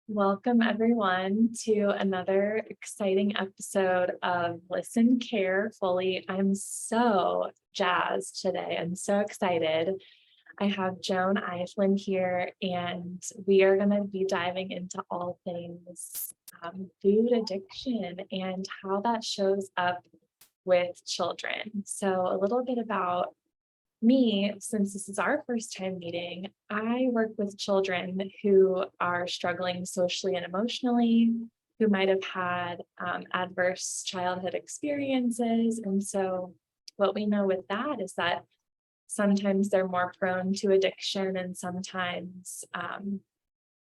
Welcome, everyone, to another exciting episode of Listen Carefully. I'm so jazzed today. I'm so excited. I have Joan Ifland here, and we are going to be diving into all things food addiction and how that shows up with children. So, a little bit about me, since this is our first time meeting, I work with children who are struggling socially and emotionally, who might have had adverse childhood experiences. And so, what we know with that is that sometimes they're more prone to addiction, and sometimes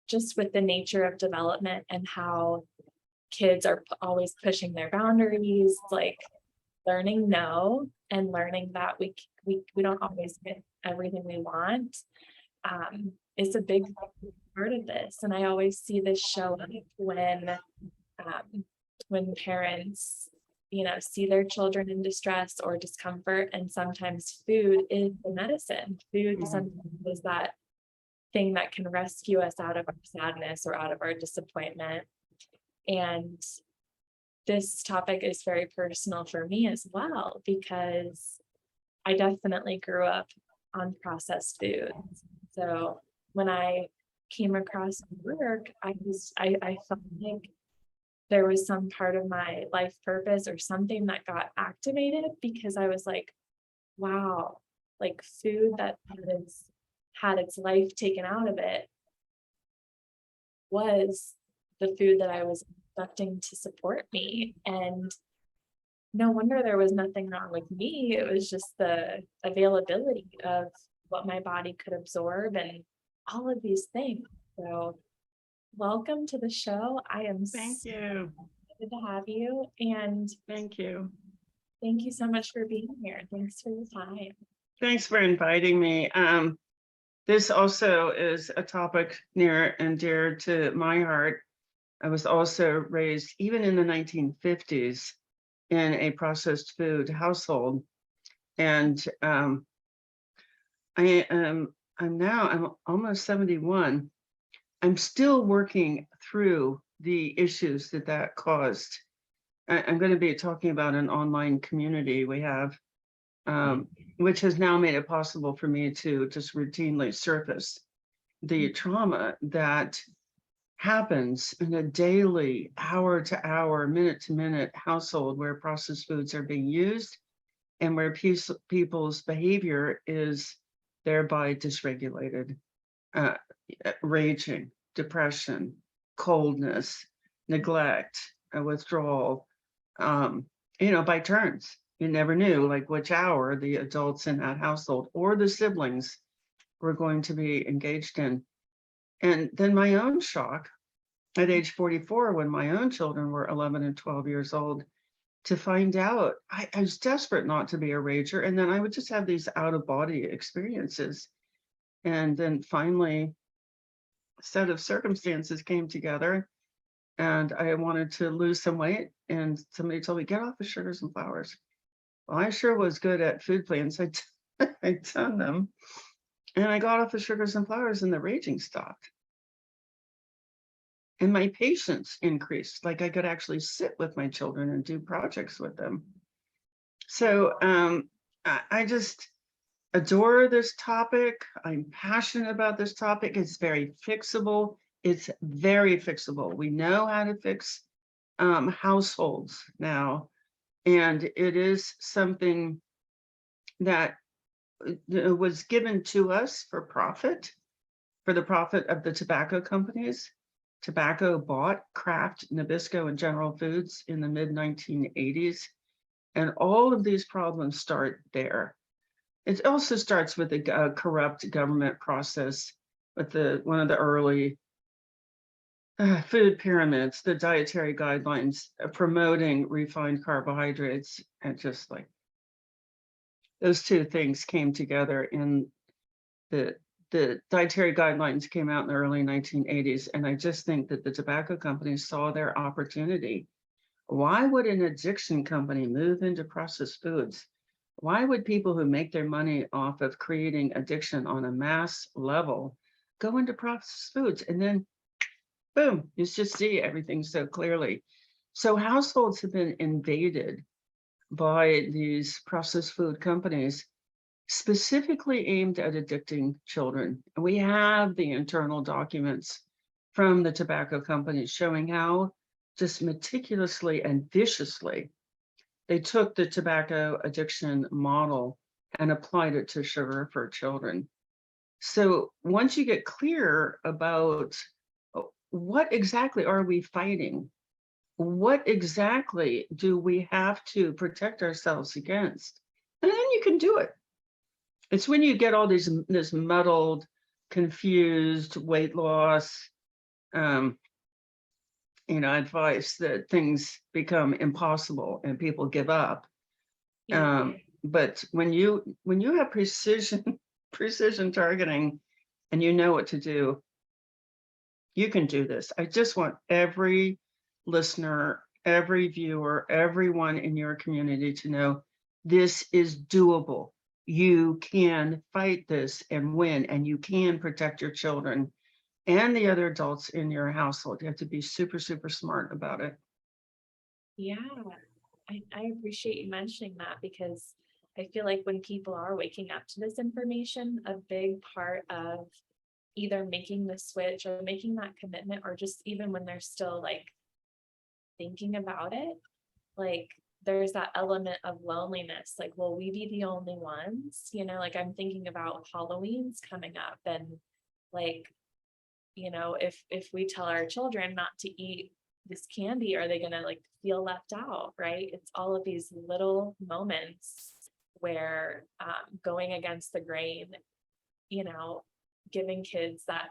just with the nature of development and how kids are always pushing their boundaries, like learning no and learning that we don't always get everything we want is a big part of this. And I always see this show up when parents, see their children in distress or discomfort, and sometimes food is the medicine. Food sometimes is that thing that can rescue us out of our sadness or out of our disappointment. And this topic is very personal for me as well, because I definitely grew up on processed foods. So when I came across work, I felt like there was some part of my life purpose or something that got activated, because I was like, wow, like food that had its life taken out of it was the food that I was expecting to support me. And no wonder there was nothing wrong with me. It was just the availability of what my body could absorb and all of these things. So welcome to the show. I am Thank you. excited to have you. And Thank you. thank you so much for being here. Thanks for your time. Thanks for inviting me. This also is a topic near and dear to my heart. I was also raised, even in the 1950s, in a processed food household. And I'm almost 71. I'm still working through the issues that caused. I'm going to be talking about an online community we have, which has now made it possible for me to just routinely surface the trauma that happens in a daily, hour to hour, minute to minute household where processed foods are being used and where people's behavior is thereby dysregulated, raging, depression, coldness, neglect, withdrawal, by turns. You never knew like which hour the adults in that household or the siblings were going to be engaged in. And then my own shock at age 44, when my own children were 11 and 12 years old, to find out I was desperate not to be a rager. And then I would just have these out of body experiences. And then finally, a set of circumstances came together and I wanted to lose some weight. And somebody told me, get off of sugars and flours. Well, I sure was good at food plans. I'd done them. And I got off the sugars and flours and the raging stopped. And my patience increased. Like I could actually sit with my children and do projects with them. So I just adore this topic. I'm passionate about this topic. It's very fixable. It's very fixable. We know how to fix households now. And it is something that was given to us for the profit of the tobacco companies. Tobacco bought Kraft, Nabisco, and General Foods in the mid-1980s. And all of these problems start there. It also starts with a corrupt government process with one of the early food pyramids, the dietary guidelines promoting refined carbohydrates, and just like those two things came together in the dietary guidelines came out in the early 1980s. And I just think that the tobacco companies saw their opportunity. Why would an addiction company move into processed foods? Why would people who make their money off of creating addiction on a mass level go into processed foods? And then boom, you just see everything so clearly. So households have been invaded by these processed food companies, specifically aimed at addicting children. And we have the internal documents from the tobacco companies showing how just meticulously and viciously they took the tobacco addiction model and applied it to sugar for children. So once you get clear about what exactly are we fighting, what exactly do we have to protect ourselves against, and then you can do it. It's when you get all this muddled, confused weight loss, um, advice that things become impossible and people give up. Yeah. But when you have precision targeting, and you know what to do, you can do this. I just want every listener, every viewer, everyone in your community to know this is doable. You can fight this and win, and you can protect your children and the other adults in your household. You have to be super, super smart about it. Yeah, I appreciate you mentioning that, because I feel like when people are waking up to this information, a big part of either making the switch or making that commitment, or just even when they're still like thinking about it, like there's that element of loneliness. Like, will we be the only ones? Like I'm thinking about Halloween's coming up, and like, if we tell our children not to eat this candy, are they gonna like feel left out, right? It's all of these little moments where going against the grain, you know, giving kids that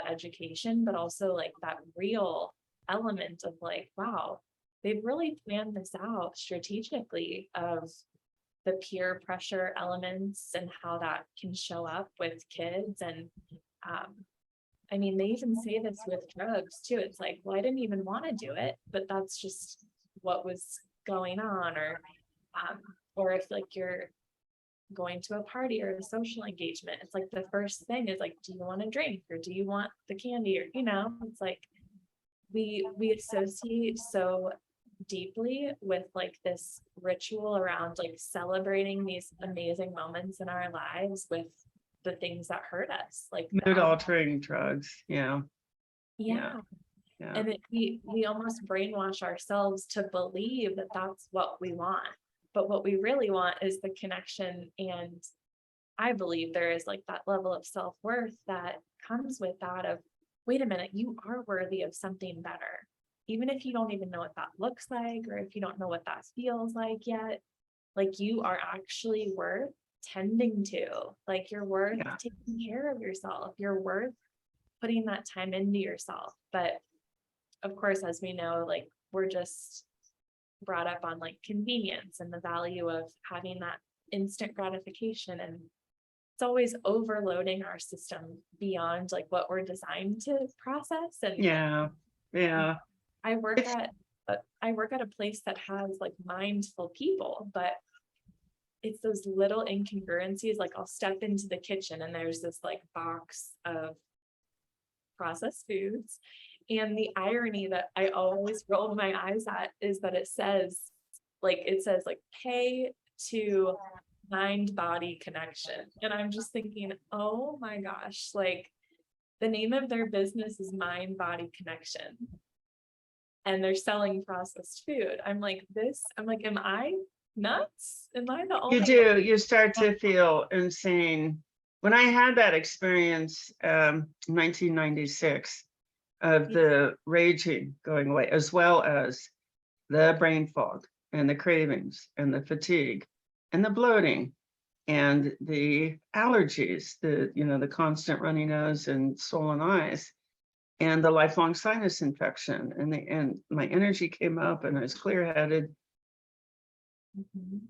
education, but also like that real element of like, wow, they've really planned this out strategically, of the peer pressure elements and how that can show up with kids. And I mean, they even say this with drugs too. It's like, well, I didn't even want to do it, but that's just what was going on. Or if like you're going to a party or a social engagement, it's like the first thing is like, do you want to drink, or do you want the candy? Or it's like we associate so deeply with like this ritual around like celebrating these amazing moments in our lives with the things that hurt us, like Mood altering drugs. Yeah. yeah. Yeah. And we almost brainwash ourselves to believe that that's what we want, but what we really want is the connection. And I believe there is like that level of self-worth that comes with that, of wait a minute, you are worthy of something better, even if you don't even know what that looks like, or if you don't know what that feels like yet. Like, you are actually worth tending to, like you're worth Yeah. taking care of yourself, you're worth putting that time into yourself. But of course, as we know, like we're just brought up on like convenience and the value of having that instant gratification, and it's always overloading our system beyond like what we're designed to process. And Yeah. I work at a place that has like mindful people, but it's those little incongruencies. Like I'll step into the kitchen and there's this like box of processed foods, and the irony that I always roll my eyes at is that it says like pay to mind body connection. And I'm just thinking, oh my gosh, like the name of their business is Mind Body Connection, and they're selling processed food. I'm like, am I nuts? Am I the You only do. You start to feel insane. When I had that experience, 1996, of the raging going away, as well as the brain fog and the cravings and the fatigue and the bloating and the allergies, the constant runny nose and swollen eyes, and the lifelong sinus infection, and my energy came up and I was clear-headed. Mhm.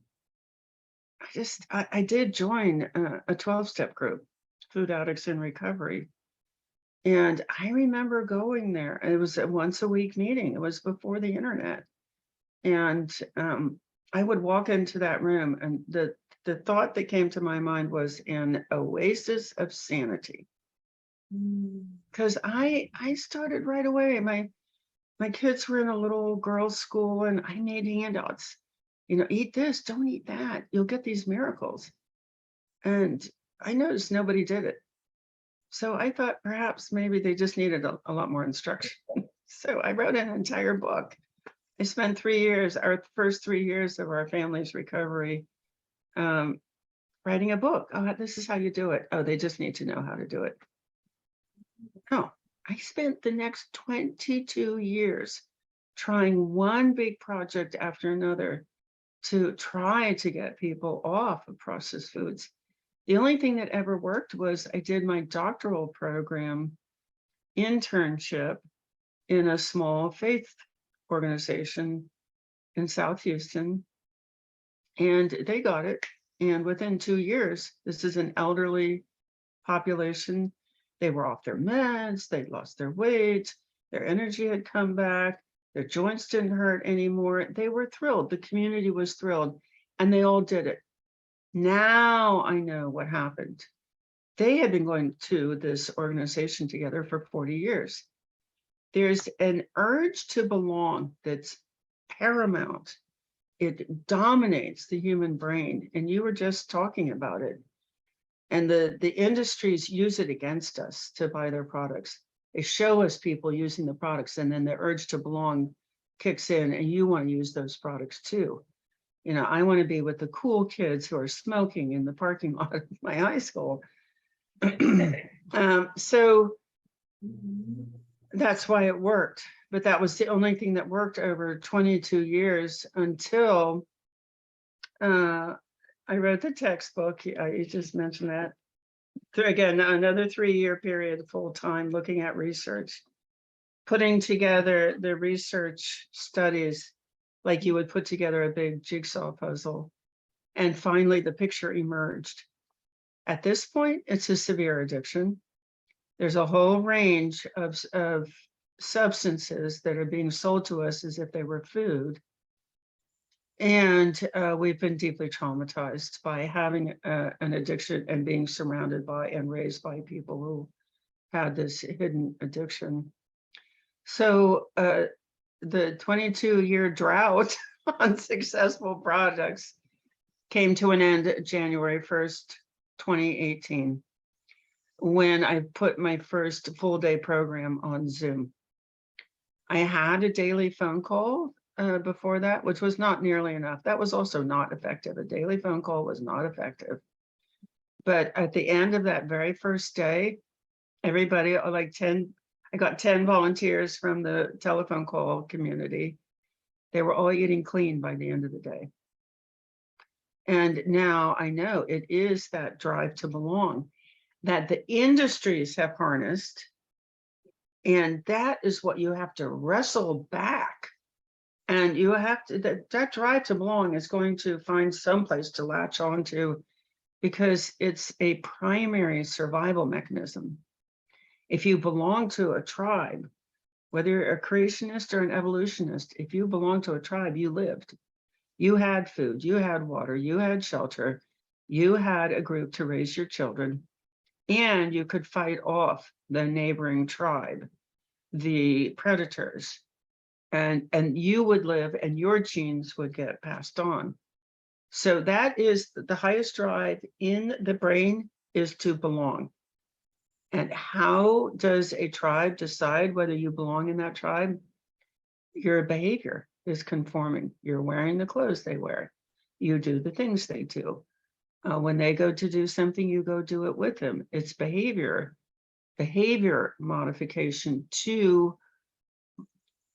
I did join a 12-step group, Food Addicts in Recovery. And I remember going there. It was a once a week meeting. It was before the internet. And I would walk into that room, and the thought that came to my mind was an oasis of sanity. Because I started right away. My kids were in a little girls' school, and I made handouts. Eat this, don't eat that. You'll get these miracles. And I noticed nobody did it. So I thought perhaps maybe they just needed a lot more instruction. So I wrote an entire book. I spent 3 years, our first 3 years of our family's recovery, writing a book. Oh, this is how you do it. Oh, they just need to know how to do it. No, I spent the next 22 years trying one big project after another to try to get people off of processed foods. The only thing that ever worked was I did my doctoral program internship in a small faith organization in South Houston, and they got it. And within 2 years, this is an elderly population. They were off their meds, they'd lost their weight, their energy had come back, their joints didn't hurt anymore. They were thrilled. The community was thrilled, and they all did it. Now I know what happened. They had been going to this organization together for 40 years. There's an urge to belong that's paramount. It dominates the human brain, and you were just talking about it. And the industries use it against us to buy their products. They show us people using the products, and then the urge to belong kicks in, and you want to use those products too. I want to be with the cool kids who are smoking in the parking lot of my high school. So that's why it worked. But that was the only thing that worked over 22 years until I wrote the textbook. You just mentioned that. Again, another 3-year period full time looking at research, putting together the research studies like you would put together a big jigsaw puzzle. And finally, the picture emerged. At this point, it's a severe addiction. There's a whole range of substances that are being sold to us as if they were food. And we've been deeply traumatized by having an addiction and being surrounded by and raised by people who had this hidden addiction. So the 22-year drought on successful projects came to an end January 1st, 2018, when I put my first full day program on Zoom. I had a daily phone call before that, which was not nearly enough. That was also not effective. A daily phone call was not effective. But at the end of that very first day, everybody, I got 10 volunteers from the telephone call community. They were all eating clean by the end of the day. And now I know it is that drive to belong that the industries have harnessed. And that is what you have to wrestle back. And you have to, that drive to belong is going to find some place to latch onto, because it's a primary survival mechanism. If you belong to a tribe, whether you're a creationist or an evolutionist, if you belong to a tribe, you lived. You had food, you had water, you had shelter, you had a group to raise your children, and you could fight off the neighboring tribe, the predators. And you would live, and your genes would get passed on. So that is the highest drive in the brain, is to belong. And how does a tribe decide whether you belong in that tribe? Your behavior is conforming. You're wearing the clothes they wear. You do the things they do. When they go to do something, you go do it with them. It's behavior modification to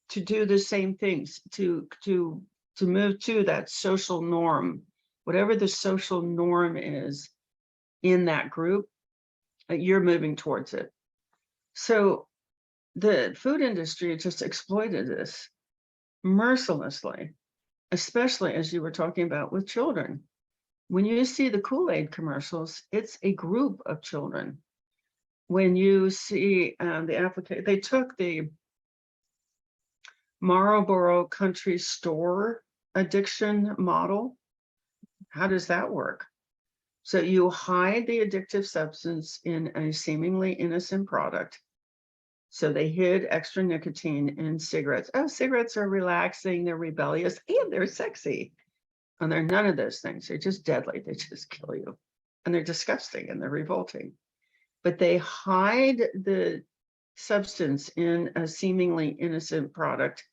do the same things, to move to that social norm, whatever the social norm is in that group, you're moving towards it. So the food industry just exploited this mercilessly, especially as you were talking about with children. When you see the Kool-Aid commercials, it's a group of children. When you see the application, they took the Marlboro country store addiction model. How does that work? So you hide the addictive substance in a seemingly innocent product. So they hid extra nicotine in cigarettes. Oh, cigarettes are relaxing, they're rebellious, and they're sexy. And they're none of those things. They're just deadly. They just kill you. And they're disgusting and they're revolting. But they hide the substance in a seemingly innocent product.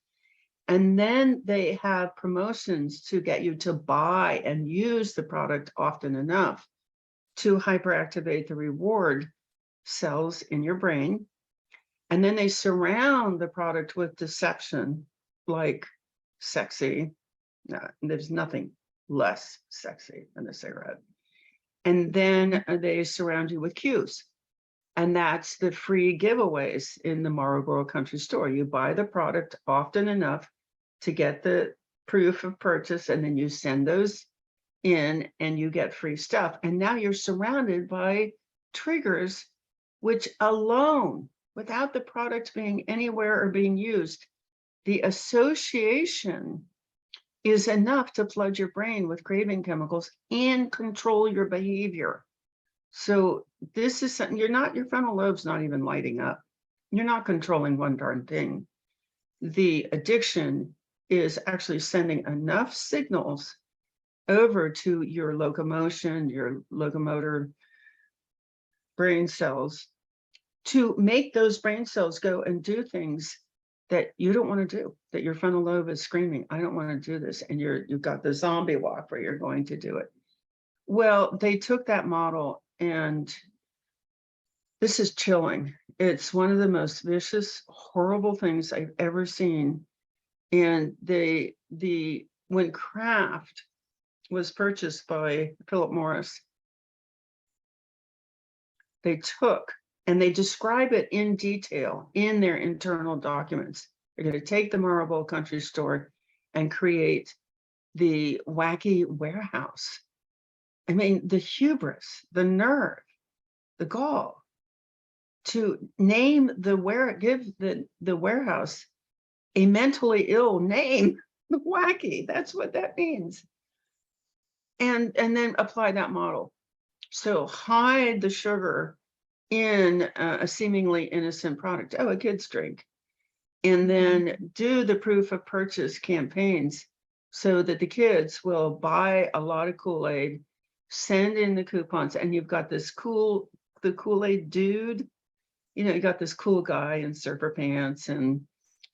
And then they have promotions to get you to buy and use the product often enough to hyperactivate the reward cells in your brain. And then they surround the product with deception, like sexy. No, there's nothing less sexy than a cigarette. And then they surround you with cues. And that's the free giveaways in the Marlboro Country Store. You buy the product often enough to get the proof of purchase, and then you send those in and you get free stuff. And now you're surrounded by triggers, which alone, without the product being anywhere or being used, the association is enough to flood your brain with craving chemicals and control your behavior. So this is something your frontal lobe's not even lighting up. You're not controlling one darn thing. The addiction is actually sending enough signals over to your locomotion, your locomotor brain cells, to make those brain cells go and do things that you don't want to do, that your frontal lobe is screaming, I don't want to do this. And you've got the zombie walk where you're going to do it. Well, they took that model, and this is chilling. It's one of the most vicious, horrible things I've ever seen. And when Kraft was purchased by Philip Morris, they took and they describe it in detail in their internal documents. They're going to take the Marlboro Country Store and create the wacky warehouse. I mean, the hubris, the nerve, the gall to name give the warehouse a mentally ill name. Wacky, that's what that means. And then apply that model. So hide the sugar in a seemingly innocent product. Oh, a kid's drink. And then do the proof of purchase campaigns so that the kids will buy a lot of Kool-Aid, send in the coupons, and you've got the Kool-Aid dude. You know, you got this cool guy in surfer pants and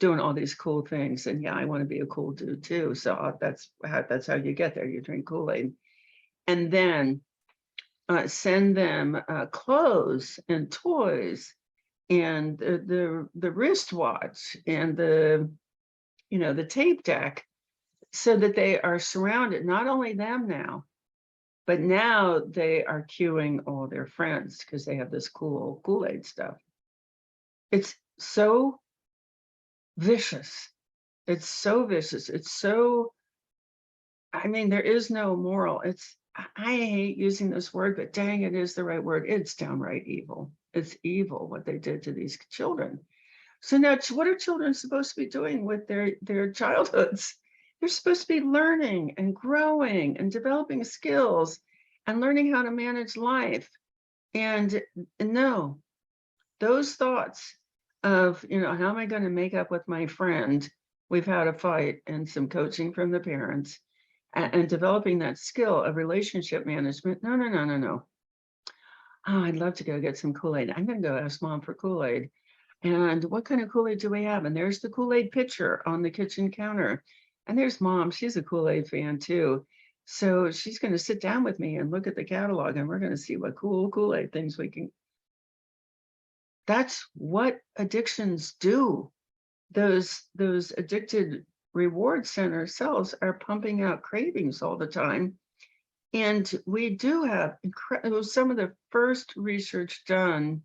doing all these cool things. And yeah, I want to be a cool dude too. So that's how you get there. You drink Kool-Aid. And then send them clothes and toys and the wristwatch and the tape deck, so that they are surrounded, not only them now, but now they are cueing all their friends because they have this cool Kool-Aid stuff. It's so vicious. It's so vicious. It's so, I mean, there is no moral. I hate using this word, but dang, it is the right word. It's downright evil. It's evil what they did to these children. So now, what are children supposed to be doing with their childhoods? They're supposed to be learning and growing and developing skills and learning how to manage life. And no, those thoughts of, how am I going to make up with my friend? We've had a fight and some coaching from the parents. And developing that skill of relationship management. No. Oh, I'd love to go get some Kool-Aid. I'm going to go ask mom for Kool-Aid. And what kind of Kool-Aid do we have? And there's the Kool-Aid pitcher on the kitchen counter. And there's mom. She's a Kool-Aid fan too. So she's going to sit down with me and look at the catalog, and we're going to see what cool Kool-Aid things we can. That's what addictions do. Those addicted reward center cells are pumping out cravings all the time. And we do have some of the first research done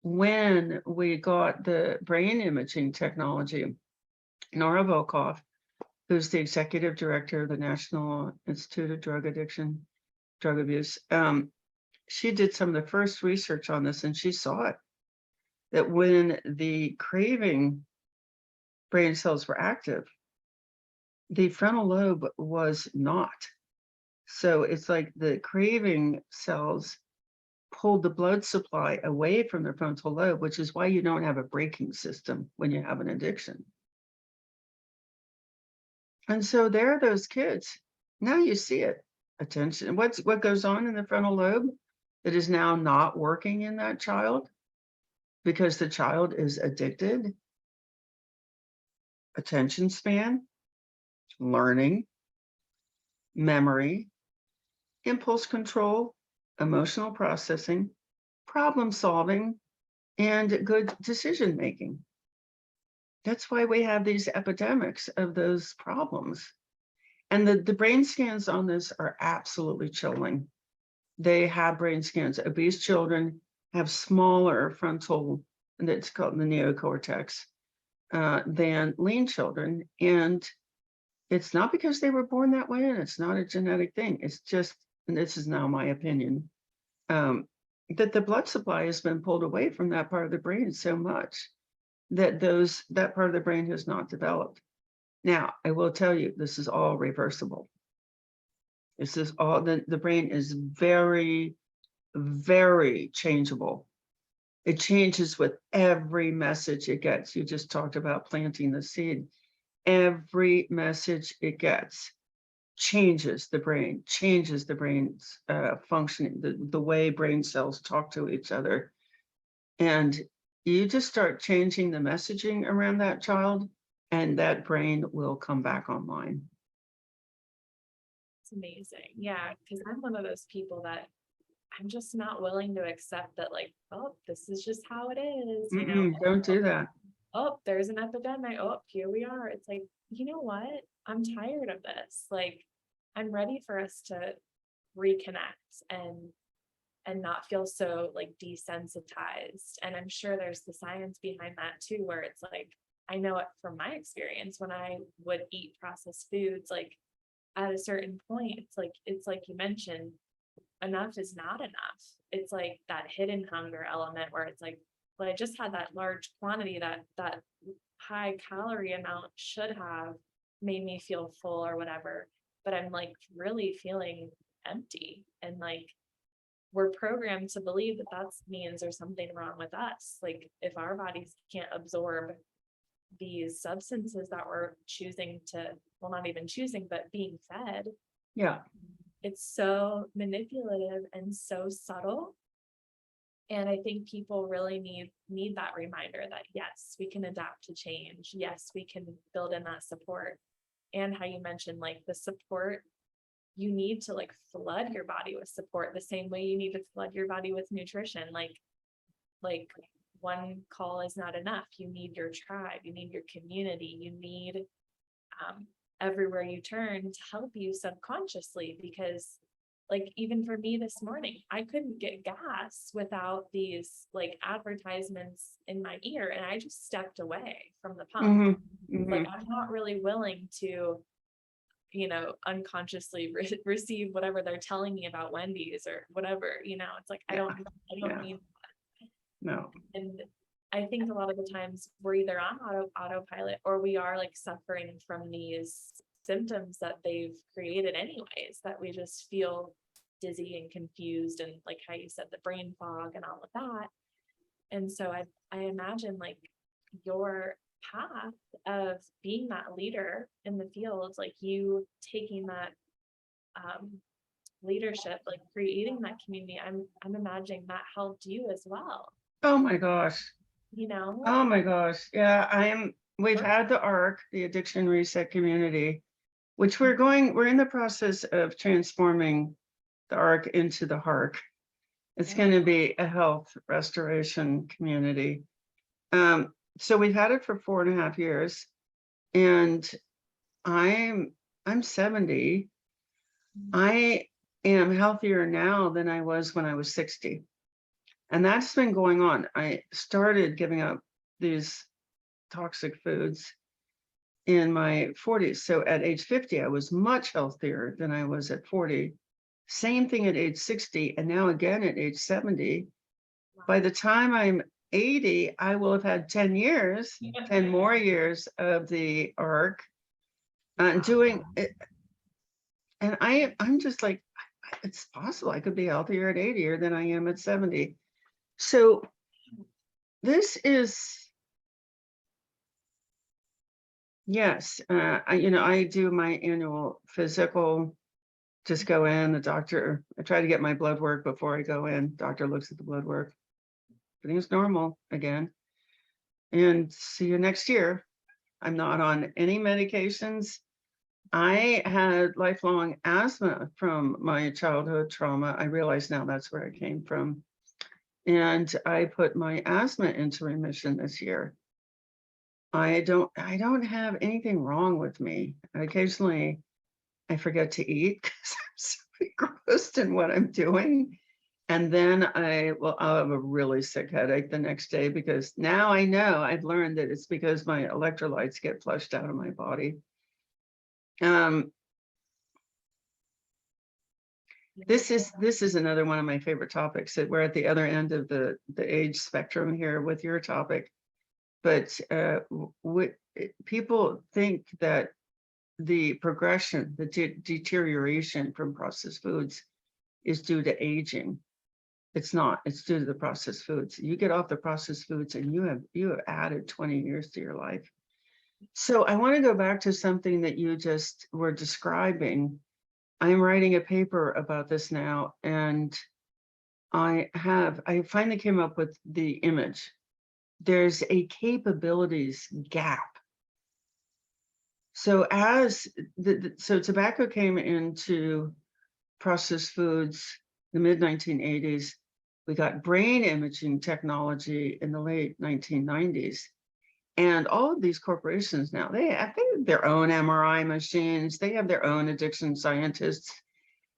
when we got the brain imaging technology. Nora Volkoff, who's the executive director of the National Institute of Drug Abuse, she did some of the first research on this, and she saw it, that when the craving brain cells were active, the frontal lobe was not. So it's like the craving cells pulled the blood supply away from the frontal lobe, which is why you don't have a braking system when you have an addiction. And so there are those kids. Now you see it. Attention. What goes on in the frontal lobe that is now not working in that child because the child is addicted? Attention span, learning, memory, impulse control, emotional processing, problem solving, and good decision making. That's why we have these epidemics of those problems. And the brain scans on this are absolutely chilling. They have brain scans. Obese children have smaller frontal, and it's called the neocortex, than lean children. And it's not because they were born that way, and it's not a genetic thing. It's just, and this is now my opinion, that the blood supply has been pulled away from that part of the brain so much that that part of the brain has not developed. Now, I will tell you, this is all reversible. This is all, the brain is very, very changeable. It changes with every message it gets. You just talked about planting the seed. Every message it gets changes the brain, changes the brain's functioning, the way brain cells talk to each other. And you just start changing the messaging around that child, and that brain will come back online. It's amazing. Yeah, because I'm one of those people that I'm just not willing to accept that, like, oh, this is just how it is, you know. Don't do that. Oh, there's an epidemic. Oh, here we are. It's like, you know what? I'm tired of this. Like, I'm ready for us to reconnect and not feel so like desensitized. And I'm sure there's the science behind that too, where it's like, I know it from my experience when I would eat processed foods, like at a certain point, it's like you mentioned, enough is not enough. It's like that hidden hunger element where it's like, well, I just had that large quantity, that high calorie amount should have made me feel full or whatever, but I'm like really feeling empty. And like, we're programmed to believe that that means there's something wrong with us. Like if our bodies can't absorb these substances that we're choosing to, well, not even choosing, but being fed. Yeah. It's so manipulative and so subtle. And I think people really need that reminder that yes, we can adapt to change. Yes, we can build in that support. And how you mentioned like the support, you need to like flood your body with support the same way you need to flood your body with nutrition. Like one call is not enough. You need your tribe, you need your community, you need everywhere you turn to help you subconsciously, because like even for me this morning, I couldn't get gas without these like advertisements in my ear, and I just stepped away from the pump. Like I'm not really willing to, you know, unconsciously receive whatever they're telling me about Wendy's or whatever, you know. It's like I don't need that. No. And I think a lot of the times we're either on autopilot or we are like suffering from these symptoms that they've created anyways, that we just feel dizzy and confused, and like how you said, the brain fog and all of that. And so I imagine like your path of being that leader in the field, like you taking that leadership, like creating that community, I'm imagining that helped you as well. Oh my gosh. You know? Oh my gosh. Yeah, we've had the ARC, the Addiction Reset Community, which we're in the process of transforming the ARC into the HARC. It's going to be a health restoration community. So we've had it for 4.5 years, and I'm 70. I am healthier now than I was when I was 60. And that's been going on. I started giving up these toxic foods in my 40s. So at age 50, I was much healthier than I was at 40. Same thing at age 60, and now again at age 70. By the time I'm 80, I will have had 10 more years of the ARC doing it. And I'm just like, it's possible I could be healthier at 80 than I am at 70. So this is, yes, I do my annual physical, just go in, the doctor, I try to get my blood work before I go in. Doctor looks at the blood work. Everything's normal again. And see you next year. I'm not on any medications. I had lifelong asthma from my childhood trauma. I realize now that's where it came from. And I put my asthma into remission this year. I don't have anything wrong with me. Occasionally I forget to eat because I'm so engrossed in what I'm doing. And then I'll have a really sick headache the next day, because now I know, I've learned that it's because my electrolytes get flushed out of my body. This is another one of my favorite topics. That we're at the other end of the age spectrum here with your topic, but people think that the progression, the deterioration from processed foods is due to aging. It's not. It's due to the processed foods. You get off the processed foods and you have added 20 years to your life. So I want to go back to something that you just were describing. I'm writing a paper about this now, and I finally came up with the image. There's a capabilities gap. So as so tobacco came into processed foods in the mid 1980s, we got brain imaging technology in the late 1990s. And all of these corporations now, they have their own MRI machines, they have their own addiction scientists.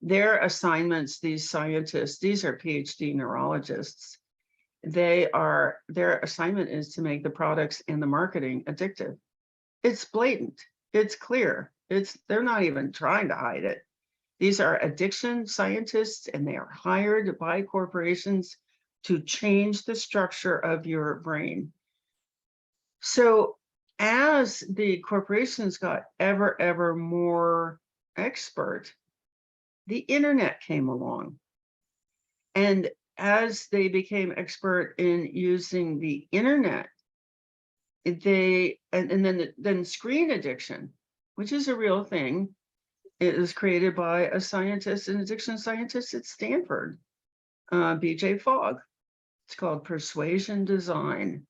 Their assignments, these scientists, these are PhD neurologists. Their assignment is to make the products and the marketing addictive. It's blatant, it's clear, they're not even trying to hide it. These are addiction scientists, and they are hired by corporations to change the structure of your brain. So as the corporations got ever more expert, the internet came along. And as they became expert in using the internet, then screen addiction, which is a real thing, it was created by a scientist, an addiction scientist at Stanford, BJ Fogg. It's called persuasion design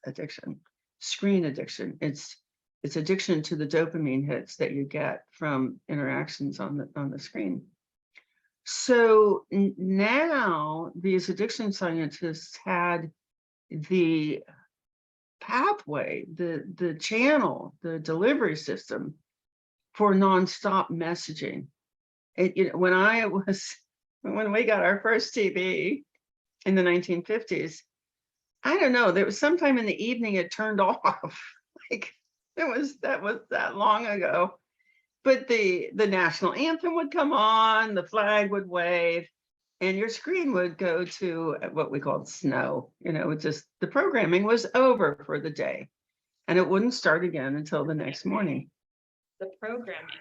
addiction, screen addiction. It's addiction to the dopamine hits that you get from interactions on the screen. So now these addiction scientists had the pathway, the channel, the delivery system for nonstop messaging. When we got our first TV in the 1950s, I don't know, there was sometime in the evening it turned off. Like that was that long ago. But the national anthem would come on, the flag would wave, and your screen would go to what we called snow. Just the programming was over for the day, and it wouldn't start again until the next morning. The programming.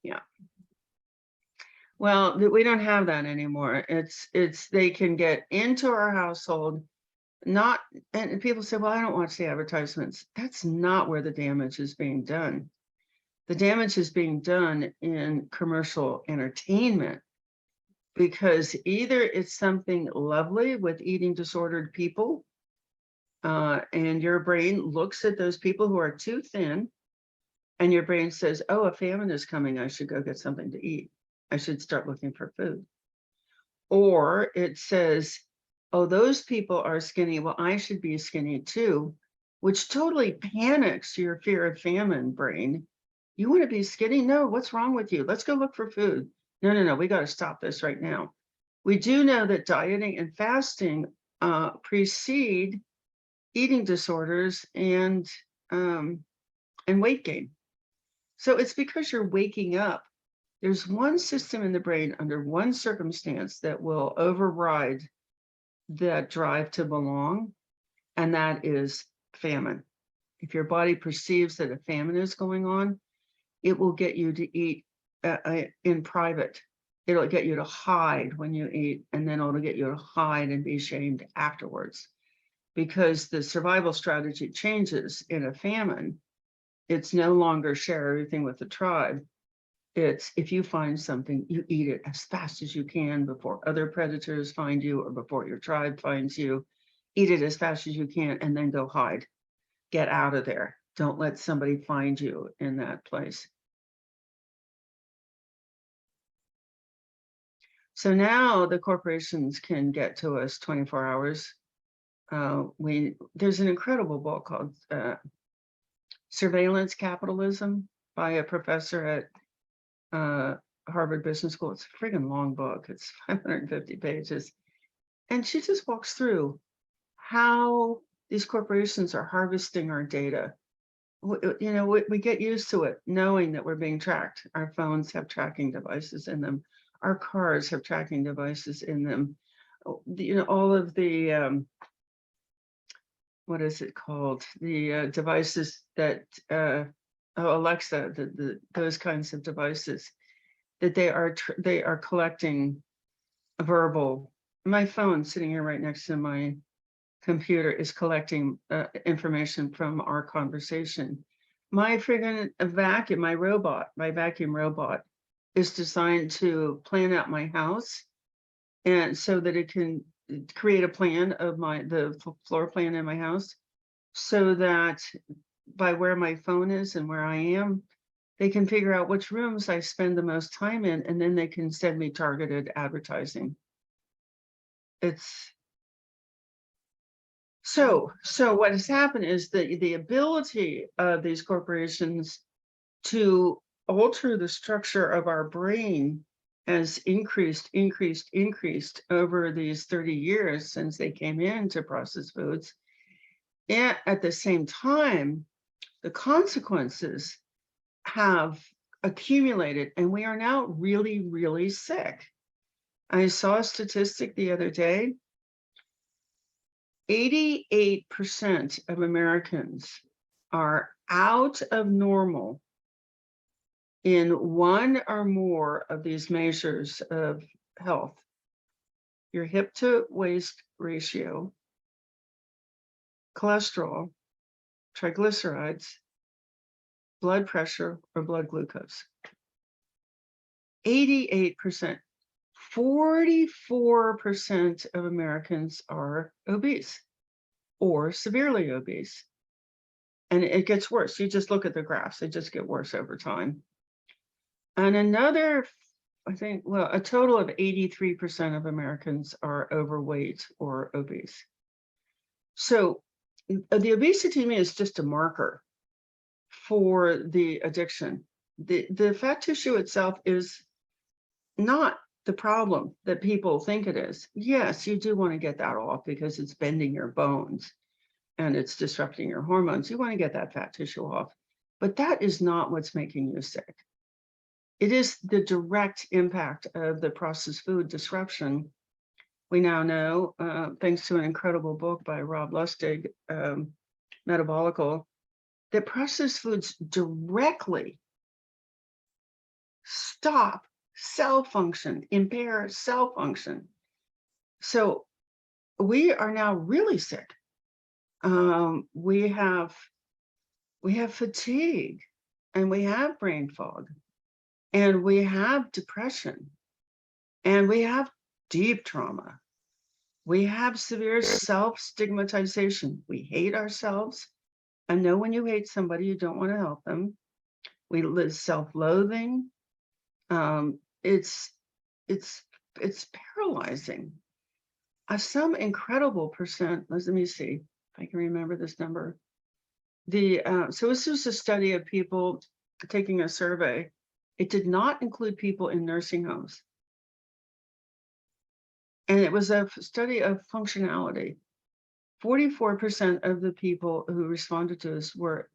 Yeah. Well, we don't have that anymore. It's they can get into our household, and people say, well, I don't watch the advertisements. That's not where the damage is being done. The damage is being done in commercial entertainment, because either it's something lovely with eating disordered people, and your brain looks at those people who are too thin, and your brain says, oh, a famine is coming, I should go get something to eat. I should start looking for food. Or it says, oh, those people are skinny, well, I should be skinny too, which totally panics your fear of famine brain. You want to be skinny? No, what's wrong with you? Let's go look for food. No, we got to stop this right now. We do know that dieting and fasting precede eating disorders and weight gain. So it's because you're waking up. There's one system in the brain under one circumstance that will override that drive to belong, and that is famine. If your body perceives that a famine is going on, it will get you to eat in private. It'll get you to hide when you eat, and then it'll get you to hide and be shamed afterwards. Because the survival strategy changes in a famine. It's no longer share everything with the tribe. It's if you find something, you eat it as fast as you can before other predators find you or before your tribe finds you. Eat it as fast as you can and then go hide. Get out of there. Don't let somebody find you in that place. So now the corporations can get to us 24 hours. There's an incredible book called Surveillance Capitalism by a professor at Harvard Business School. It's a friggin' long book. It's 550 pages. And she just walks through how these corporations are harvesting our data. We get used to it, knowing that we're being tracked. Our phones have tracking devices in them. Our cars have tracking devices in them. All of the, what is it called? The devices that, Alexa, those kinds of devices, that they are collecting verbal. My phone sitting here right next to my computer is collecting information from our conversation. My friggin' vacuum, my vacuum robot is designed to plan out my house, and so that it can create a plan of the floor plan in my house, so that by where my phone is and where I am, they can figure out which rooms I spend the most time in, and then they can send me targeted advertising. So what has happened is that the ability of these corporations to alter the structure of our brain has increased over these 30 years since they came into processed foods. And at the same time, the consequences have accumulated, and we are now really, really sick. I saw a statistic the other day. 88% of Americans are out of normal in one or more of these measures of health: your hip to waist ratio, cholesterol, triglycerides, blood pressure, or blood glucose. 88%. 44% of Americans are obese or severely obese. And it gets worse. You just look at the graphs, they just get worse over time. And another, I think, well, a total of 83% of Americans are overweight or obese. So the obesity to me is just a marker for the addiction. The fat tissue itself is not the problem that people think it is. Yes, you do want to get that off because it's bending your bones and it's disrupting your hormones. You want to get that fat tissue off, but that is not what's making you sick. It is the direct impact of the processed food disruption. We now know, thanks to an incredible book by Rob Lustig, Metabolical, that processed foods directly stop cell function, impair cell function. So we are now really sick. We have fatigue, and we have brain fog, and we have depression, and we have deep trauma. We have severe self-stigmatization. We hate ourselves. I know when you hate somebody, you don't want to help them. We live self-loathing. It's paralyzing. Some incredible percent. Let me see if I can remember this number. So this was a study of people taking a survey. It did not include people in nursing homes, and it was a study of functionality. 44% of the people who responded to this were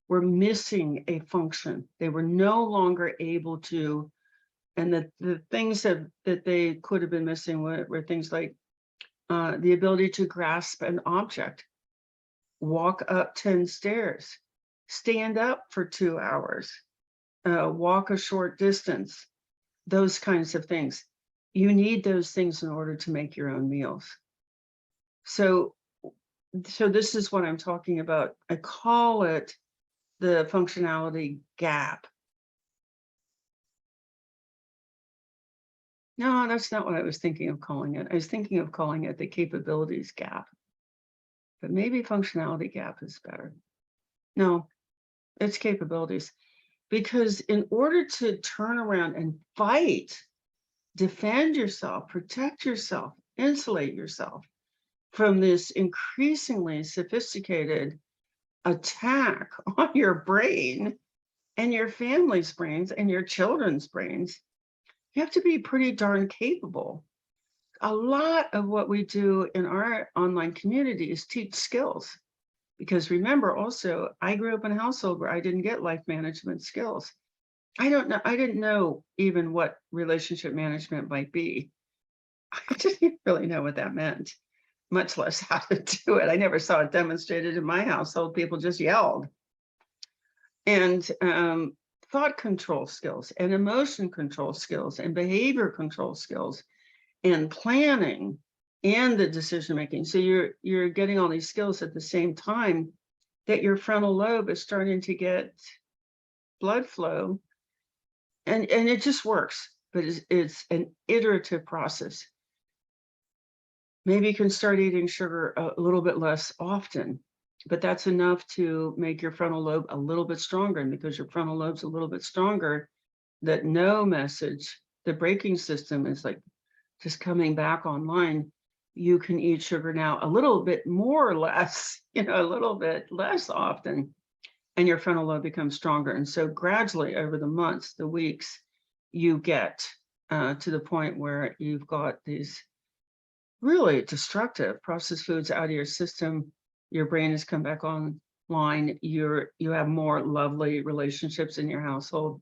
missing a function. They were no longer able to. And the things that they could have been missing were things like the ability to grasp an object, walk up 10 stairs, stand up for 2 hours, walk a short distance, those kinds of things. You need those things in order to make your own meals. So this is what I'm talking about. I call it the functionality gap. No, that's not what I was thinking of calling it. I was thinking of calling it the capabilities gap. But maybe functionality gap is better. No, it's capabilities. Because in order to turn around and fight, defend yourself, protect yourself, insulate yourself from this increasingly sophisticated attack on your brain and your family's brains and your children's brains, you have to be pretty darn capable. A lot of what we do in our online community is teach skills. Because remember also, I grew up in a household where I didn't get life management skills. I didn't know even what relationship management might be. I didn't really know what that meant, much less how to do it. I never saw it demonstrated in my household. People just yelled. And thought control skills and emotion control skills and behavior control skills and planning and the decision making. So you're getting all these skills at the same time that your frontal lobe is starting to get blood flow, and it just works. But it's an iterative process. Maybe you can start eating sugar a little bit less often, but that's enough to make your frontal lobe a little bit stronger. And because your frontal lobe's a little bit stronger, that no message, the braking system is like just coming back online. You can eat sugar now a little bit more or less, a little bit less often, and your frontal lobe becomes stronger. And so gradually over the months, the weeks, you get to the point where you've got these really destructive processed foods out of your system. Your brain has come back online. You have more lovely relationships in your household,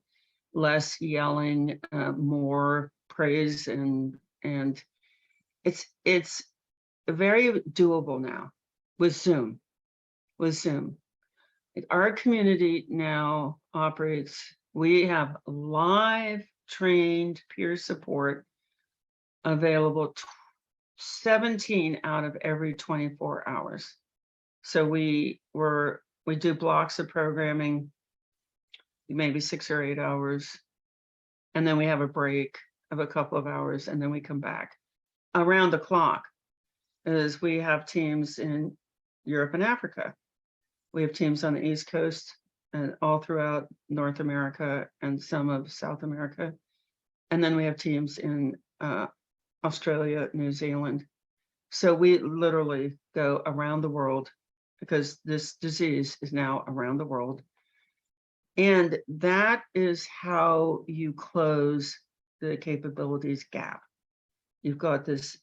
less yelling, more praise, and it's very doable now with Zoom. Our community now operates, we have live trained peer support available 17 out of every 24 hours. So we do blocks of programming, maybe 6 or 8 hours, and then we have a break of a couple of hours, and then we come back. Around the clock, as we have teams in Europe and Africa. We have teams on the East Coast and all throughout North America and some of South America. And then we have teams in Australia, New Zealand. So we literally go around the world because this disease is now around the world. And that is how you close the capabilities gap. You've got this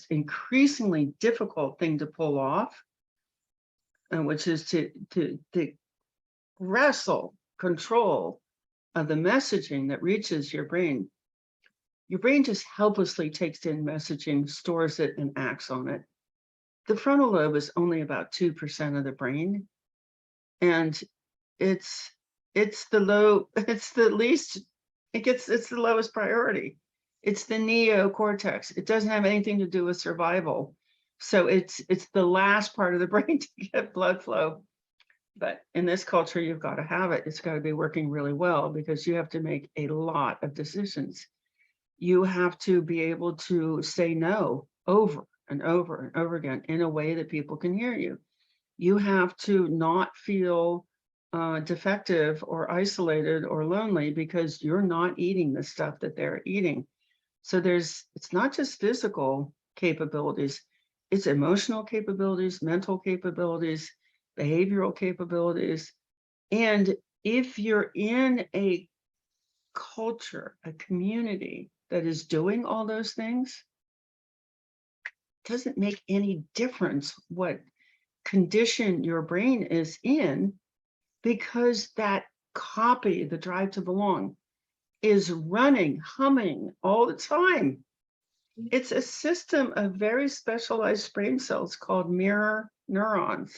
increasingly difficult thing to pull off, which is to wrestle control of the messaging that reaches your brain. Your brain just helplessly takes in messaging, stores it, and acts on it. The frontal lobe is only about 2% of the brain, and it's the lowest priority. It's the neocortex. It doesn't have anything to do with survival. So it's the last part of the brain to get blood flow. But in this culture, you've got to have it. It's got to be working really well because you have to make a lot of decisions. You have to be able to say no over and over and over again in a way that people can hear you. You have to not feel defective or isolated or lonely because you're not eating the stuff that they're eating. So it's not just physical capabilities, it's emotional capabilities, mental capabilities, behavioral capabilities. And if you're in a culture, a community that is doing all those things, it doesn't make any difference what condition your brain is in, because that copy, the drive to belong, is running, humming all the time. It's a system of very specialized brain cells called mirror neurons.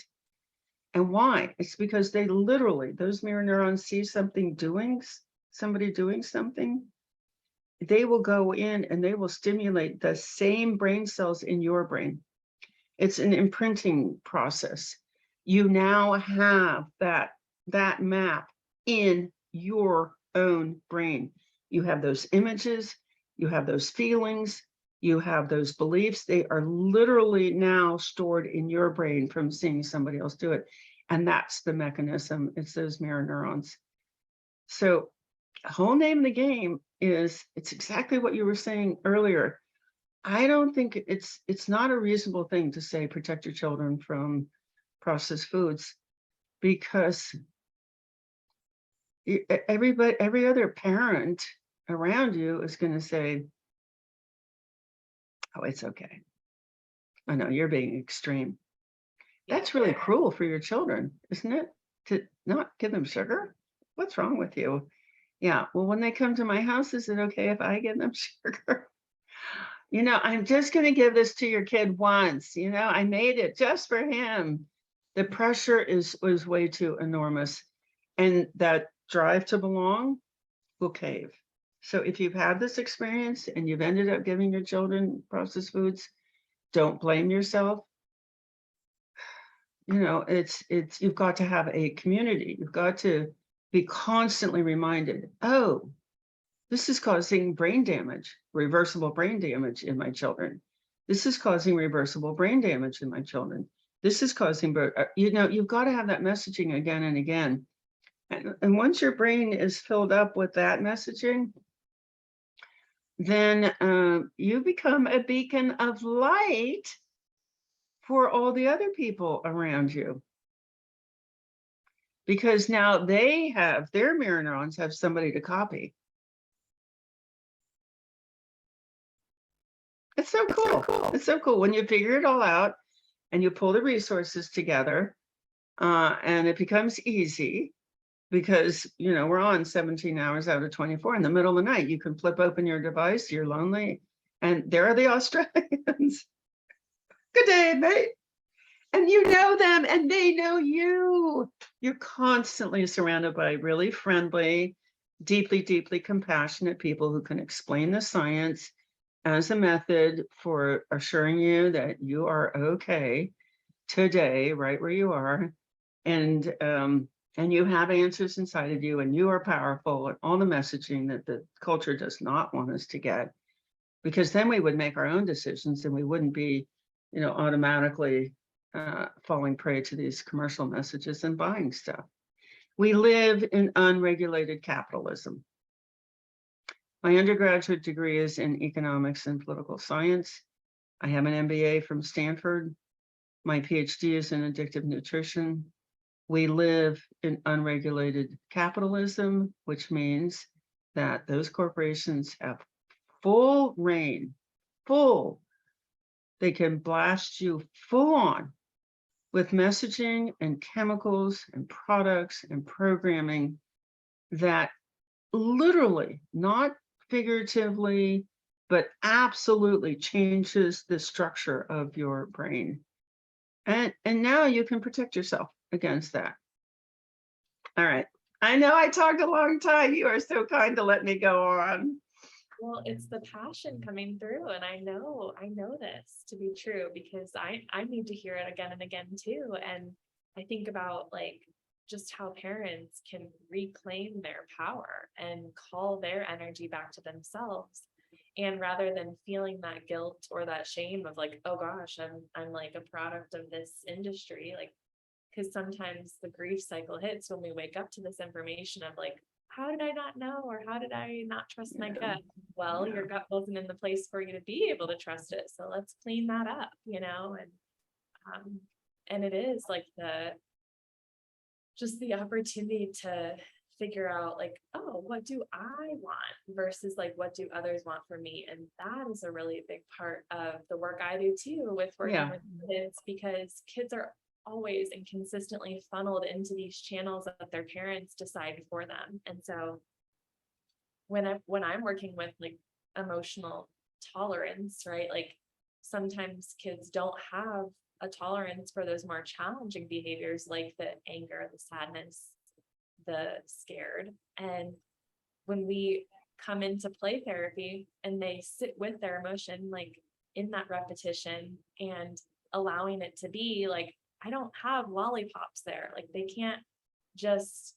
And why? It's because they literally, those mirror neurons see somebody doing something. They will go in and they will stimulate the same brain cells in your brain. It's an imprinting process. You now have that map in your own brain. You have those images, you have those feelings, you have those beliefs. They are literally now stored in your brain from seeing somebody else do it. And that's the mechanism. It's those mirror neurons. So the whole name of the game is, it's exactly what you were saying earlier. I don't think it's not a reasonable thing to say protect your children from processed foods, because every other parent around you is going to say, oh, it's okay. I know you're being extreme. That's really cruel for your children, isn't it? To not give them sugar? What's wrong with you? Yeah, well, when they come to my house, is it okay if I give them sugar? I'm just going to give this to your kid once. I made it just for him. The pressure was way too enormous. And that drive to belong will cave. So if you've had this experience and you've ended up giving your children processed foods, don't blame yourself. You've got to have a community. You've got to be constantly reminded, oh, this is causing brain damage, reversible brain damage in my children. This is causing reversible brain damage in my children. This is causing, you've got to have that messaging again and again. And once your brain is filled up with that messaging, then you become a beacon of light for all the other people around you. Because now they have, their mirror neurons have somebody to copy. It's so cool. It's so cool when you figure it all out and you pull the resources together, and it becomes easy because, we're on 17 hours out of 24 in the middle of the night. You can flip open your device, you're lonely, and there are the Australians. Good day, mate. And you know them and they know you. You're constantly surrounded by really friendly, deeply, deeply compassionate people who can explain the science as a method for assuring you that you are okay today, right where you are. And you have answers inside of you, and you are powerful, and all the messaging that the culture does not want us to get, because then we would make our own decisions and we wouldn't be, automatically falling prey to these commercial messages and buying stuff. We live in unregulated capitalism. My undergraduate degree is in economics and political science. I have an MBA from Stanford. My PhD is in addictive nutrition. We live in unregulated capitalism, which means that those corporations have full reign, they can blast you full on with messaging and chemicals and products and programming that literally, not figuratively, but absolutely changes the structure of your brain. And now you can protect yourself against that. All right. I know I talked a long time. You are so kind to let me go on. Well, it's the passion coming through, and I know this to be true because I need to hear it again and again too. And I think about just how parents can reclaim their power and call their energy back to themselves. And rather than feeling that guilt or that shame of oh gosh, I'm like a product of this industry, because sometimes the grief cycle hits when we wake up to this information of how did I not know, or how did I not trust my gut? Well, your gut wasn't in the place for you to be able to trust it. So let's clean that up, and it is the opportunity to figure out oh, what do I want versus what do others want for me? And that is a really big part of the work I do too with working with kids, because kids are always and consistently funneled into these channels that their parents decide for them. And so when I'm working with emotional tolerance, right? Sometimes kids don't have a tolerance for those more challenging behaviors like the anger, the sadness, the scared. And when we come into play therapy and they sit with their emotion, like in that repetition and allowing it to be like, I don't have lollipops there. Like they can't just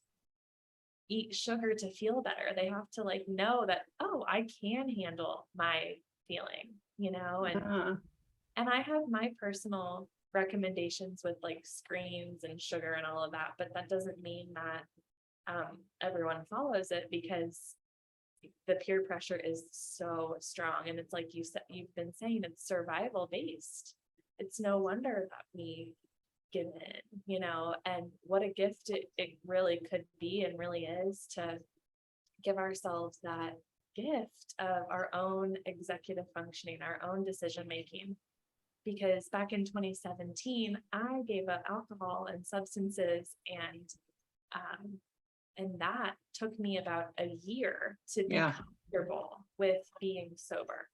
eat sugar to feel better. They have to like know that, oh, I can handle my feeling, and I have my personal recommendations with like screens and sugar and all of that, but that doesn't mean that everyone follows it, because the peer pressure is so strong. And it's like you said, you've been saying, it's survival based. It's no wonder that we give in, and what a gift it really could be and really is to give ourselves that gift of our own executive functioning, our own decision making. Because back in 2017, I gave up alcohol and substances, and that took me about a year to be comfortable with being sober.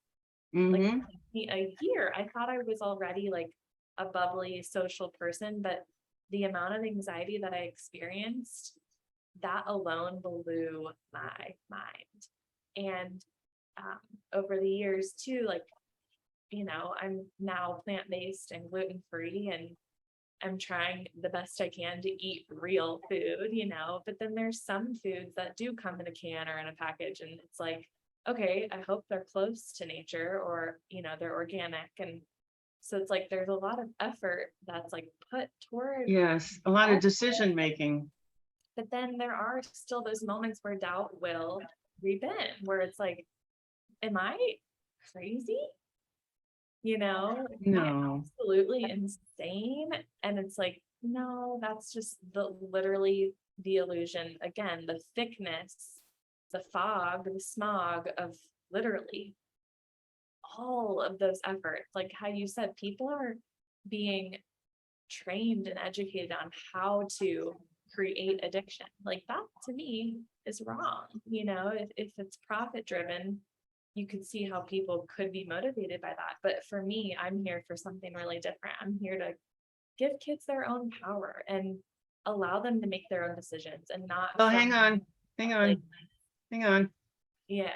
Like it took me a year. I thought I was already like a bubbly social person, but the amount of anxiety that I experienced, that alone blew my mind. And over the years too, like, I'm now plant-based and gluten-free, and I'm trying the best I can to eat real food, but then there's some foods that do come in a can or in a package, and it's like, okay, I hope they're close to nature, or, they're organic. And so it's like, there's a lot of effort that's like put toward. Yes, a lot of decision making. But then there are still those moments where doubt will creep in, where it's like, am I crazy? Am I absolutely insane? And it's like, no, that's just literally the illusion. Again, the thickness, the fog, the smog of literally all of those efforts. Like how you said, people are being trained and educated on how to create addiction. Like that to me is wrong. If it's profit driven, you could see how people could be motivated by that. But for me, I'm here for something really different. I'm here to give kids their own power and allow them to make their own decisions and not. Well, hang on. Yeah.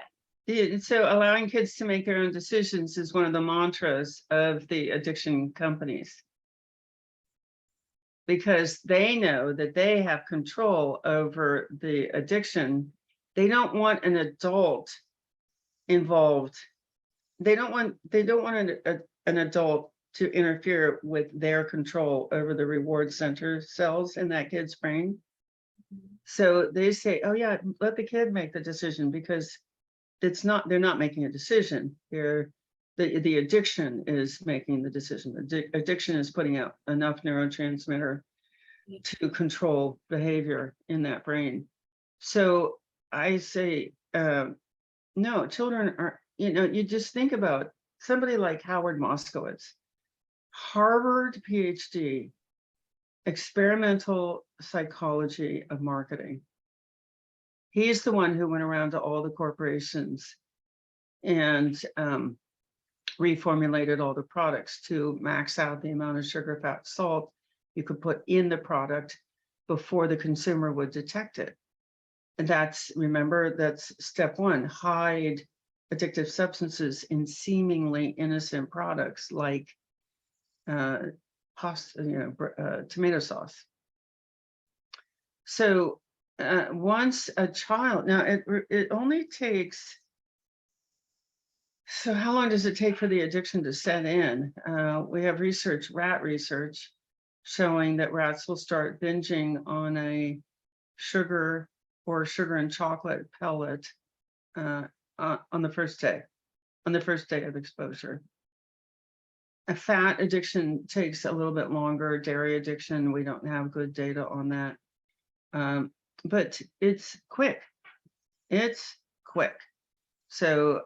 So allowing kids to make their own decisions is one of the mantras of the addiction companies, because they know that they have control over the addiction. They don't want an adult involved. They don't want an adult to interfere with their control over the reward center cells in that kid's brain. So they say, oh yeah, let the kid make the decision, because they're not making a decision. The addiction is making the decision. Addiction is putting out enough neurotransmitter to control behavior in that brain. So I say, no, children are, you just think about somebody like Howard Moskowitz, Harvard PhD, experimental psychology of marketing. He's the one who went around to all the corporations and reformulated all the products to max out the amount of sugar, fat, salt you could put in the product before the consumer would detect it. And remember, that's step one: hide addictive substances in seemingly innocent products like tomato sauce. So once a child, now it only takes, so how long does it take for the addiction to set in? We have rat research, showing that rats will start binging on a sugar and chocolate pellet on the first day of exposure. A fat addiction takes a little bit longer. Dairy addiction, we don't have good data on that. But it's quick. So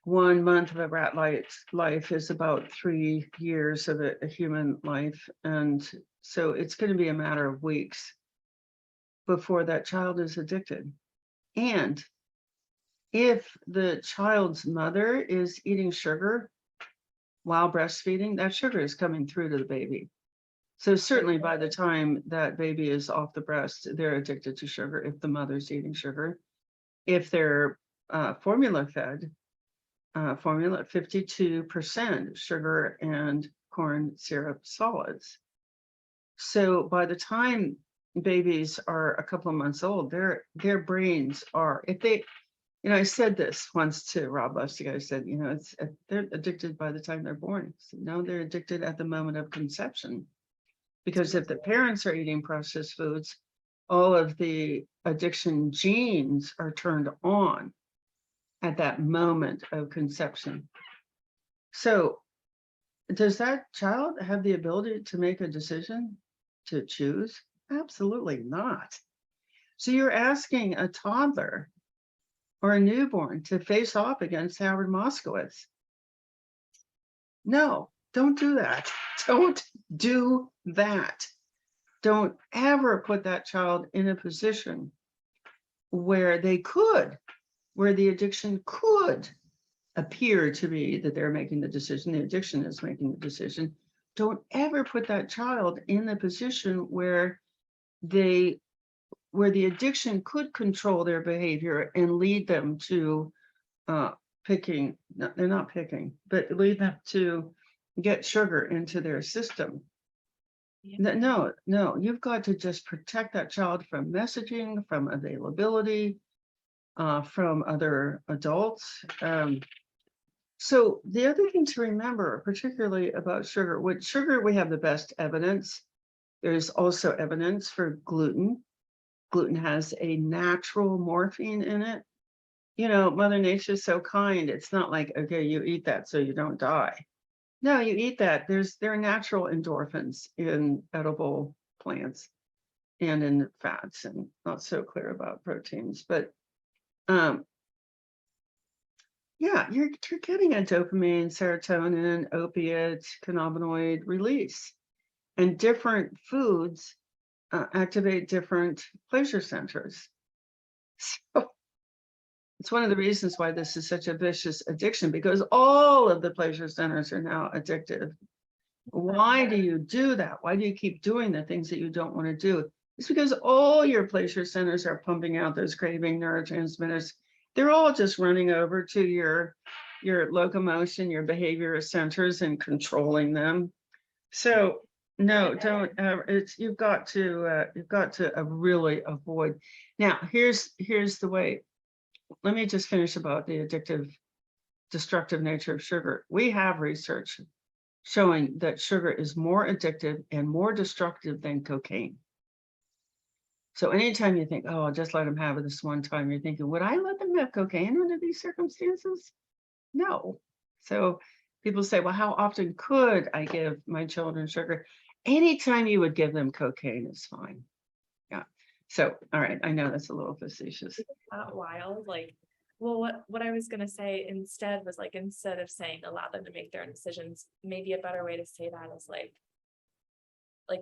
1 month of a rat life is about 3 years of a human life. And so it's going to be a matter of weeks before that child is addicted. And if the child's mother is eating sugar while breastfeeding, that sugar is coming through to the baby. So certainly by the time that baby is off the breast, they're addicted to sugar if the mother's eating sugar. If they're formula fed, formula 52% sugar and corn syrup solids. So by the time babies are a couple of months old, their brains are, if they, I said this once to Rob Lustig, I said, it's they're addicted by the time they're born. So no, they're addicted at the moment of conception. Because if the parents are eating processed foods, all of the addiction genes are turned on at that moment of conception. So does that child have the ability to make a decision, to choose? Absolutely not. So you're asking a toddler or a newborn to face off against Howard Moskowitz. No, don't do that. Don't do that. Don't ever put that child in a position where where the addiction could appear to be that they're making the decision, the addiction is making the decision. Don't ever put that child in the position where the addiction could control their behavior and lead them to picking, no, they're not picking, but lead them to get sugar into their system. Yeah. No, you've got to just protect that child from messaging, from availability, from other adults. So the other thing to remember, particularly about sugar, with sugar, we have the best evidence. There's also evidence for gluten. Gluten has a natural morphine in it. Mother Nature's so kind. It's not like, okay, you eat that so you don't die. No, you eat that. There are natural endorphins in edible plants and in fats, and not so clear about proteins. But yeah, you're getting a dopamine, serotonin, opiate, cannabinoid release, and different foods activate different pleasure centers. So it's one of the reasons why this is such a vicious addiction, because all of the pleasure centers are now addictive. Why do you do that? Why do you keep doing the things that you don't want to do? It's because all your pleasure centers are pumping out those craving neurotransmitters. They're all just running over to your locomotion, your behavior centers, and controlling them. So no, don't. You've got to really avoid. Now, here's the way. Let me just finish about the addictive, destructive nature of sugar. We have research showing that sugar is more addictive and more destructive than cocaine. So anytime you think, oh, I'll just let them have it this one time, you're thinking, would I let them have cocaine under these circumstances? No. So people say, well, how often could I give my children sugar? Anytime you would give them cocaine is fine. Yeah. So, all right, I know that's a little facetious. Isn't that wild? Like, well, what I was gonna say instead was like, instead of saying allow them to make their own decisions, maybe a better way to say that is like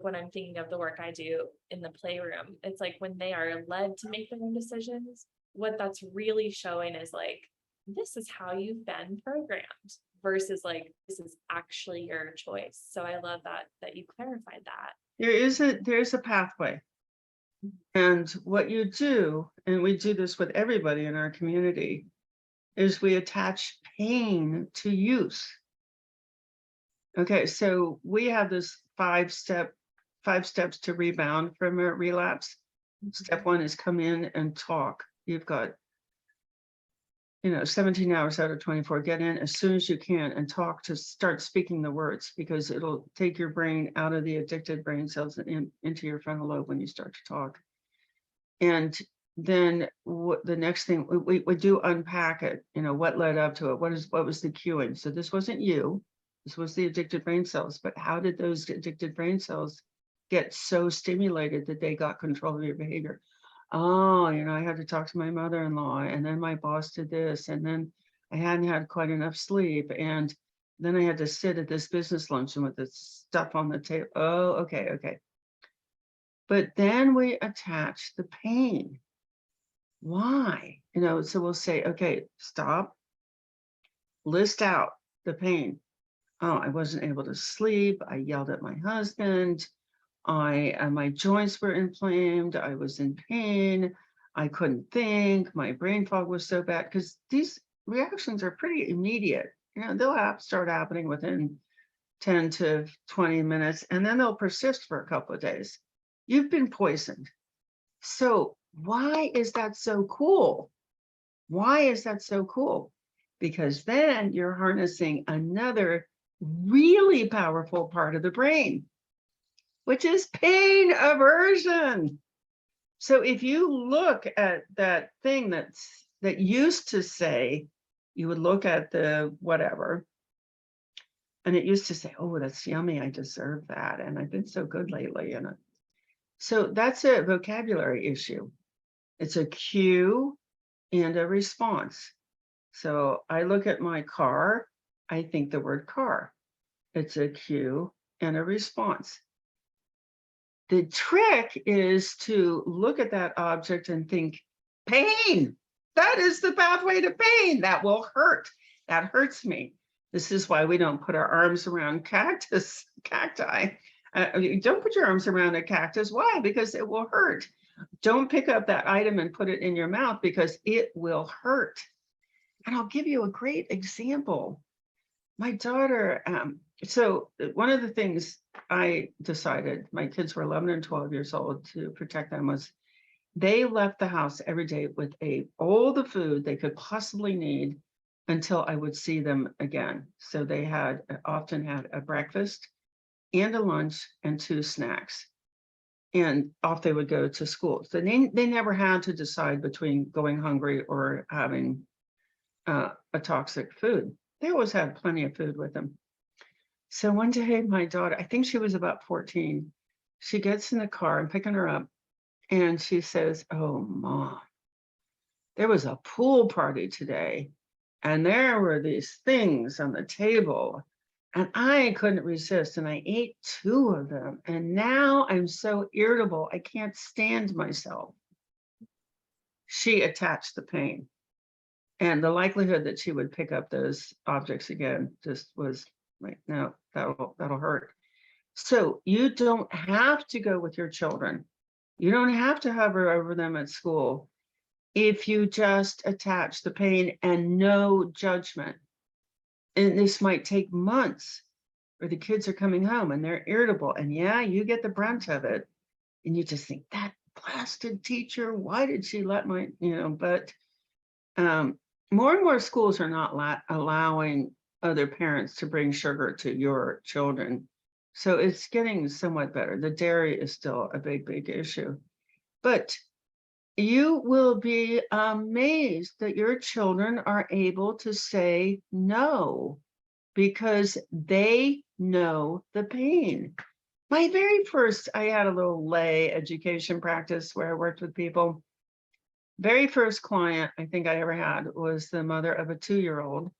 when I'm thinking of the work I do in the playroom, it's like when they are led to make their own decisions, what that's really showing is like, this is how you've been programmed versus like, this is actually your choice. So I love that you clarified that. There's a pathway. And what you do, and we do this with everybody in our community, is we attach pain to use. Okay, so we have this 5 steps to rebound from a relapse. Step 1 is come in and talk. You've got 17 hours out of 24, get in as soon as you can and talk, to start speaking the words, because it'll take your brain out of the addicted brain cells and into your frontal lobe when you start to talk. And then the next thing we do unpack it, what led up to it, what was the cueing. So this wasn't you, this was the addicted brain cells, but how did those addicted brain cells get so stimulated that they got control of your behavior? Oh, I had to talk to my mother-in-law, and then my boss did this, and then I hadn't had quite enough sleep, and then I had to sit at this business luncheon with this stuff on the table. Oh, okay. But then we attach the pain. Why? So we'll say, okay, stop, list out the pain. I wasn't able to sleep. I yelled at my husband. My joints were inflamed. I was in pain. I couldn't think. My brain fog was so bad because these reactions are pretty immediate. They'll start happening within 10 to 20 minutes, and then they'll persist for a couple of days. You've been poisoned. So why is that so cool? Why is that so cool? Because then you're harnessing another really powerful part of the brain, which is pain aversion. So if you look at that thing that used to say, you would look at the whatever, and it used to say, oh, that's yummy, I deserve that, and I've been so good lately. And so that's a vocabulary issue. It's a cue and a response. So I look at my car, I think the word car. It's a cue and a response. The trick is to look at that object and think, pain. That is the pathway to pain. That will hurt. That hurts me. This is why we don't put our arms around cacti. Don't put your arms around a cactus. Why? Because it will hurt. Don't pick up that item and put it in your mouth because it will hurt. And I'll give you a great example. My daughter, so one of the things I decided, my kids were 11 and 12 years old, to protect them, was they left the house every day with all the food they could possibly need until I would see them again. So they often had a breakfast and a lunch and 2 snacks. And off they would go to school. So they never had to decide between going hungry or having a toxic food. They always had plenty of food with them. So one day, my daughter, I think she was about 14, she gets in the car, I'm picking her up, and she says, oh, Mom, there was a pool party today, and there were these things on the table, and I couldn't resist, and I ate 2 of them, and now I'm so irritable, I can't stand myself. She attached the pain. And the likelihood that she would pick up those objects again just was like, no, that'll hurt. So you don't have to go with your children. You don't have to hover over them at school if you just attach the pain and no judgment. And this might take months where the kids are coming home and they're irritable. And yeah, you get the brunt of it. And you just think, that blasted teacher, why did she let my, but more and more schools are not allowing other parents to bring sugar to your children. So it's getting somewhat better. The dairy is still a big, big issue. But you will be amazed that your children are able to say no because they know the pain. My very first, I had a little lay education practice where I worked with people. Very first client I think I ever had was the mother of a 2-year-old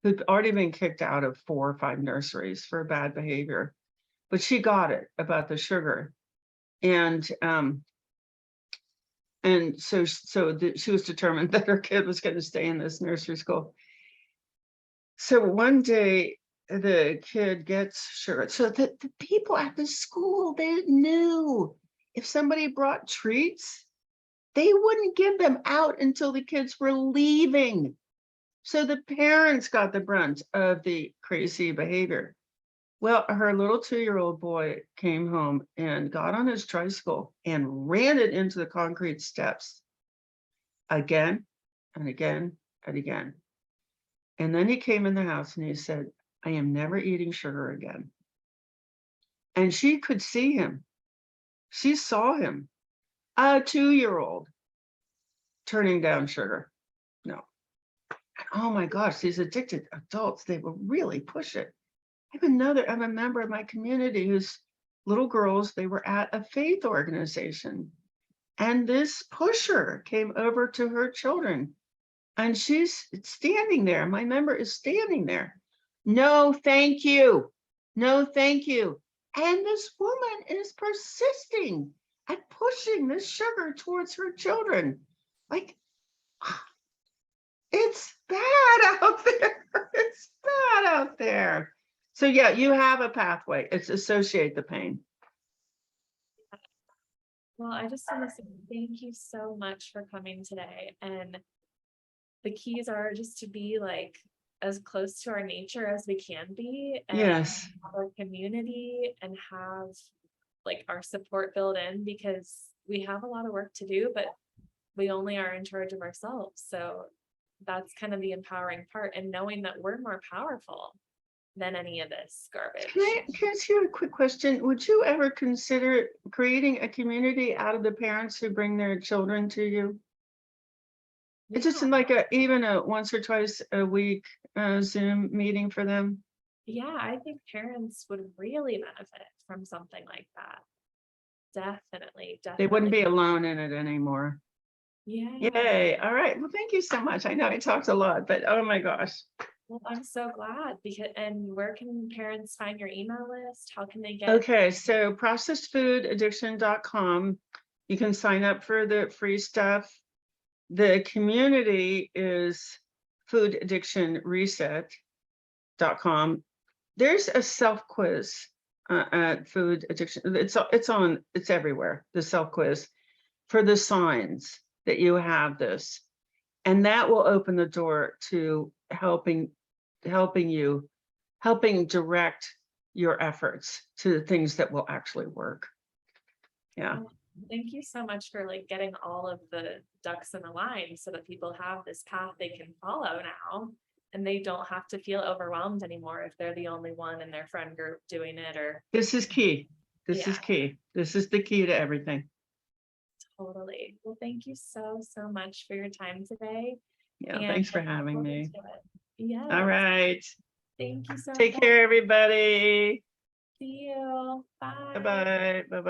who'd already been kicked out of 4 or 5 nurseries for bad behavior, but she got it about the sugar. And so she was determined that her kid was going to stay in this nursery school. So one day the kid gets sugar. So the people at the school, they knew if somebody brought treats, they wouldn't give them out until the kids were leaving. So the parents got the brunt of the crazy behavior. Well, her little 2-year-old boy came home and got on his tricycle and ran it into the concrete steps again and again and again. And then he came in the house and he said, I am never eating sugar again. And she could see him. She saw him, a 2-year-old, turning down sugar. No. Oh my gosh, these addicted adults, they will really push it. I'm a member of my community whose little girls, they were at a faith organization. And this pusher came over to her children. And she's standing there. My member is standing there. No, thank you. No, thank you. And this woman is persisting at pushing this sugar towards her children. Like, it's bad out there. It's bad out there. So yeah, you have a pathway. It's associate the pain. Well, I just want to say thank you so much for coming today. And the keys are just to be like as close to our nature as we can be, and Yes. our community, and have like our support built in, because we have a lot of work to do, but we only are in charge of ourselves. So that's kind of the empowering part, and knowing that we're more powerful than any of this garbage. Can I ask you a quick question? Would you ever consider creating a community out of the parents who bring their children to you? It's just Yeah. like even a once or twice a week Zoom meeting for them. Yeah, I think parents would really benefit from something like that. Definitely, They wouldn't definitely. be alone in it anymore. Yeah. Yay. All right. Well, thank you so much. I know I talked a lot, but oh my gosh. Well, I'm so glad, because, and where can parents find your email list? How can they get? Okay, so processedfoodaddiction.com. You can sign up for the free stuff. The community is foodaddictionreset.com. There's a self quiz at food addiction. It's everywhere. The self quiz for the signs that you have this, and that will open the door to helping direct your efforts to the things that will actually work. Yeah. Well, thank you so much for like getting all of the ducks in a line so that people have this path they can follow now, and they don't have to feel overwhelmed anymore if they're the only one in their friend group doing it. Or This is key. This yeah, is key. This is the key to everything. totally. Well, thank you so much for your time today. Yeah, And thanks for I look having forward me. to it. Yes. All right. Thank you so Take much. care, everybody. See you. Bye. Bye-bye. Bye-bye.